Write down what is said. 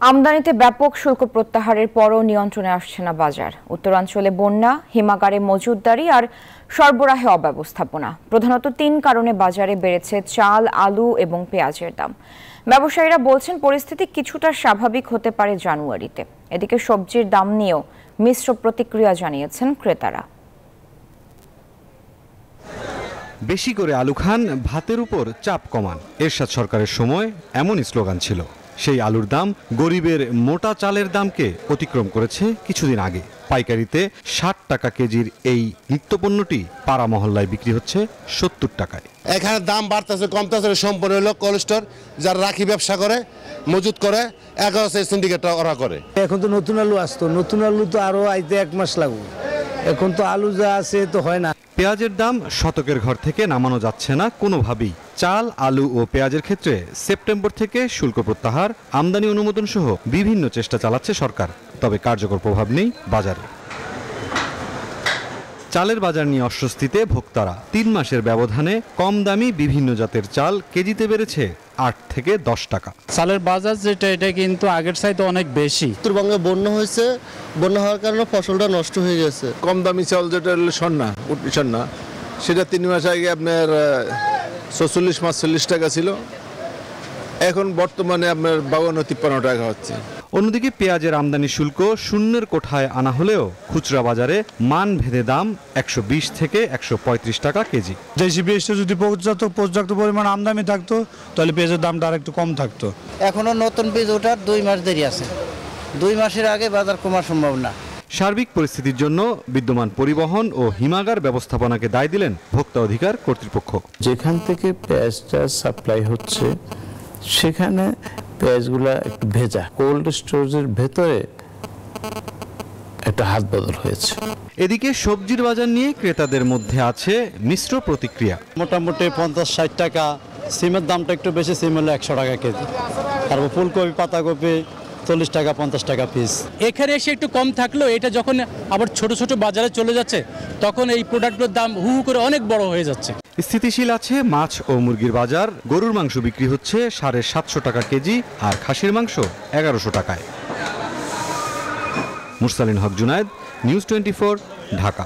আমদানিতে ব্যাপক শুল্ক প্রত্যাহারের পরও নিয়ন্ত্রণে আসছে না বাজার। উত্তরাঞ্চলে বন্যা, হিমাগারে মজুতদারি আর সরবরাহে অব্যবস্থাপনা প্রধানত ৩ কারণে বাজারে বেড়েছে চাল, আলু এবং পেঁয়াজের দাম। ব্যবসায়ীরা বলছেন পরিস্থিতি কিছুটা স্বাভাবিক হতে পারে জানুয়ারিতে। এদিকে সবজির দাম নিয়েও মিশ্র প্রতিক্রিয়া জানিয়েছেন ক্রেতারা। বেশি করে আলু খান, ভাতের উপর চাপ কমান, এরশাদ সরকারের সময় এমনই স্লোগান ছিল। সেই আলুর দাম গরিবের মোটা চালের দামকে অতিক্রম করেছে কিছুদিন আগে। পাইকারিতে ৬০ টাকা কেজির এই নিত্যপণ্যটি পাড়া মহল্লায় বিক্রি হচ্ছে ৭০ টাকায়। এখানে দাম বাড়তেছে কমতেছে সম্পূর্ণ হলো কোল্ড স্টোর, যারা রাখি ব্যবসা করে, মজুত করে, সিন্ডিকেটটা ওরা করে। এখন তো নতুন আলু আসতো, নতুন আলু তো আরো আইতে 1 মাস লাগবে। এখন তো আলু যা আছে তো হয় না। পেঁয়াজের দাম শতকের ঘর থেকে নামানো যাচ্ছে না কোনোভাবেই। চাল, আলু ও পেঁয়াজের ক্ষেত্রে সেপ্টেম্বর থেকে শুল্ক প্রত্যাহার, আমদানি অনুমোদন সহ বিভিন্ন চেষ্টা চালাচ্ছে সরকার, তবে কার্যকর প্রভাব নেই বাজারে। চালের বাজার নিয়ে অস্বস্তিতে ভোক্তারা। ৩ মাসের ব্যবধানে কম দামি বিভিন্ন জাতের চাল কেজিতে বেড়েছে ৮ থেকে 10 টাকা। চালের বাজার যেটা, এটা কিন্তু আগের চাইতে অনেক বেশি। উত্তরবঙ্গে বন্যা হয়েছে, বন্যা হওয়ার কারণে ফসলটা নষ্ট হয়ে গেছে। কম দামি চাল যেটা সন্না, সন্না, সেটা 3 মাস আগে আপনার 44-45 টাকা ছিল, এখন বর্তমানে আপনার 52-53 টাকা হচ্ছে। অন্যদিকে পেঁয়াজের আমদানি শুল্ক শূন্যের কোঠায় আনা হলেও খুচরা বাজারে মান ভেদে দাম 120 থেকে 135 টাকা কেজি। দেশি পেঁয়াজটা যদি পর্যাপ্ত পরিমাণ আমদানি থাকতো তাহলে পেঁয়াজের দামটা আর একটু কম থাকতো। এখনো নতুন পেঁয়াজ ওঠার 2 মাস দেরি আছে। 2 মাসের আগে বাজার কমার সম্ভব না। সার্বিক পরিস্থিতির জন্য বিদ্যমান পরিবহন ও হিমাগার ব্যবস্থাপনাকে দায় দিলেন ভোক্তা অধিকার কর্তৃপক্ষ। যেখান থেকে পেঁয়াজটা সাপ্লাই হচ্ছে সেখানে পেঁয়াজগুলা একটু ভেজা, কোল্ড স্টোরেজের ভেতরে একটা হাত বদল হয়েছে। এদিকে সবজির বাজার নিয়ে ক্রেতাদের মধ্যে আছে মিশ্র প্রতিক্রিয়া। মোটামুটি 50-60 টাকা, সিমের দামটা একটু বেশি, সিম হলো 100 টাকা কেজি। তারপর ফুলকপি, পাতাকপি 40 টাকা 50 টাকা পিস। এখানে এসে একটু কম থাকলেও এটা যখন আবার ছোট ছোট বাজারে চলে যাচ্ছে তখন এই প্রোডাক্টের দাম হু হু করে অনেক বড় হয়ে যাচ্ছে। স্থিতিশীল আছে মাছ ও মুরগির বাজার। গরুর মাংস বিক্রি হচ্ছে 750 টাকা কেজি আর খাসির মাংস 1100 টাকায়। মুরসালিন হক জুনায়েদ, নিউজ 24, ঢাকা।